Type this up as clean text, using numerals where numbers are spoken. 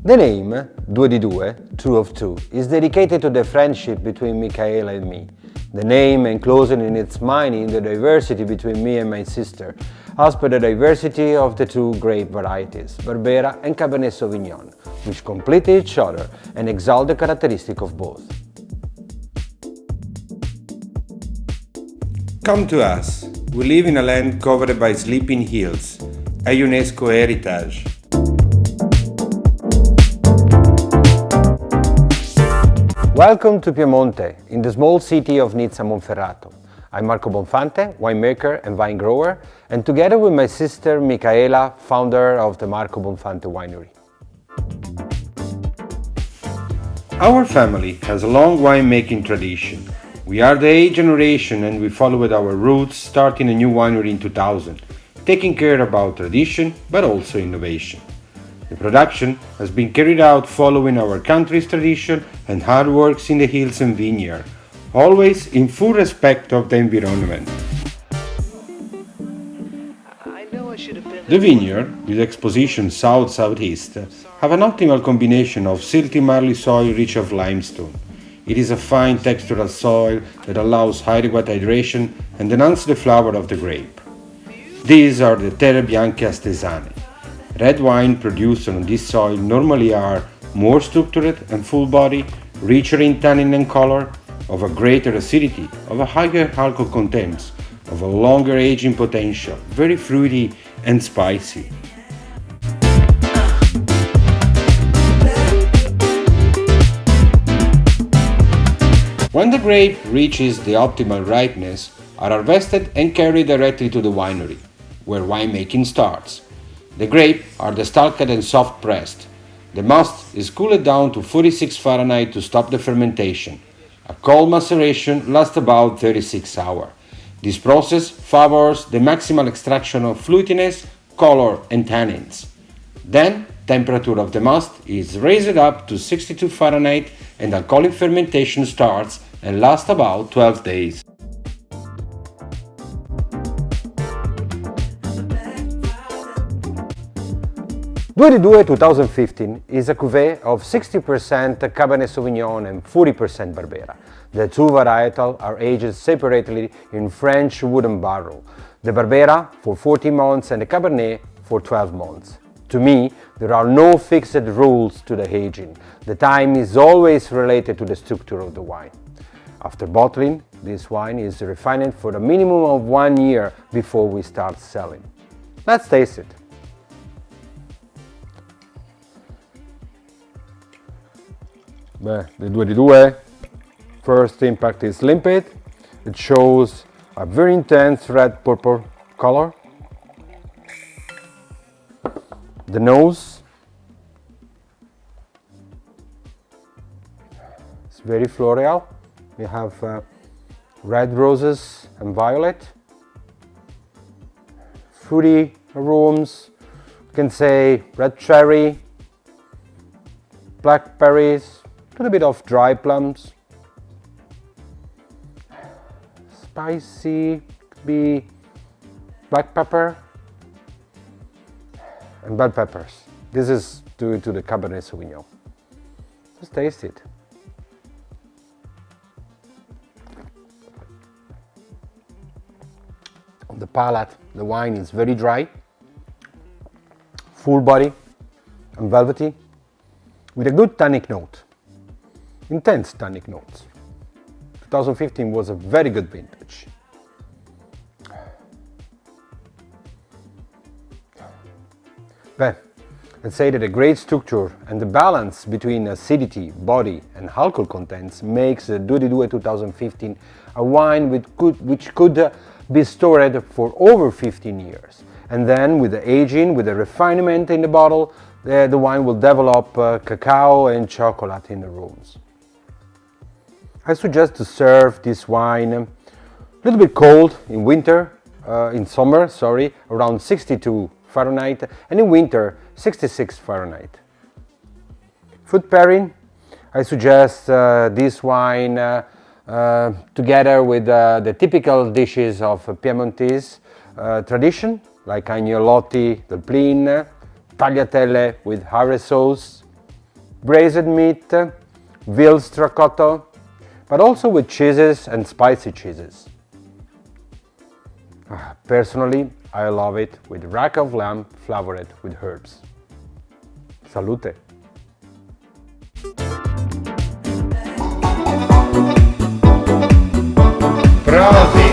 The name, Duedidue, two of two, is dedicated to the friendship between Micaela and me. The name, enclosing in its meaning the diversity between me and my sister, as per the diversity of the two grape varieties, Barbera and Cabernet Sauvignon, which complete each other and exalt the characteristic of both. Come to us. We live in a land covered by sleeping hills, a UNESCO heritage. Welcome to Piemonte, in the small city of Nizza Monferrato. I'm Marco Bonfante, winemaker and vine grower, and together with my sister Micaela, founder of the Marco Bonfante Winery. Our family has a long winemaking tradition. We are the 8th generation and we followed our roots, starting a new winery in 2000, taking care about tradition but also innovation. The production has been carried out following our country's tradition and hard works in the hills and vineyard, always in full respect of the environment. The vineyard, with exposition south-southeast, have an optimal combination of silty marly soil rich of limestone. It is a fine textural soil that allows adequate hydration and enhances the flavor of the grape. These are the Terre Bianche Astesane. Red wine produced on this soil normally are more structured and full body, richer in tannin and color, of a greater acidity, of a higher alcohol content, of a longer aging potential, very fruity and spicy. When the grape reaches the optimal ripeness, are harvested and carried directly to the winery, where winemaking starts. The grape are destalked and soft pressed. The must is cooled down to 46 Fahrenheit to stop the fermentation. A cold maceration lasts about 36 hours. This process favors the maximal extraction of fluidiness, color and tannins. Then, temperature of the must is raised up to 62 Fahrenheit and alcoholic fermentation starts and lasts about 12 days. Duedidue 2015 is a cuvée of 60% Cabernet Sauvignon and 40% Barbera. The two varietals are aged separately in French wooden barrel. The Barbera for 14 months and the Cabernet for 12 months. To me, there are no fixed rules to the aging. The time is always related to the structure of the wine. After bottling, this wine is refined for a minimum of 1 year before we start selling. Let's taste it. The Duedidue first impact is limpid. It shows a very intense red-purple color. The nose is very floral. We have red roses and violet. Fruity aromas. You can say red cherry, blackberries. A little bit of dry plums, spicy, could be black pepper and bell peppers. This is due to the Cabernet Sauvignon. Just taste it. On the palate, the wine is very dry, full body and velvety, with a good tannic note. Intense tannic notes. 2015 was a very good vintage. But let's say that a great structure and the balance between acidity, body and alcohol contents makes the Duedidue 2015 a wine which could be stored for over 15 years. And then with the aging, with the refinement in the bottle, the wine will develop cacao and chocolate in the rooms. I suggest to serve this wine a little bit cold in summer, around 62 Fahrenheit, and in winter, 66 Fahrenheit. Food pairing, I suggest this wine together with the typical dishes of Piemontese tradition, like agnolotti del plin, tagliatelle with harre sauce, braised meat, veal stracotto, but also with cheeses and spicy cheeses. Personally, I love it with rack of lamb flavored with herbs. Salute! Profi!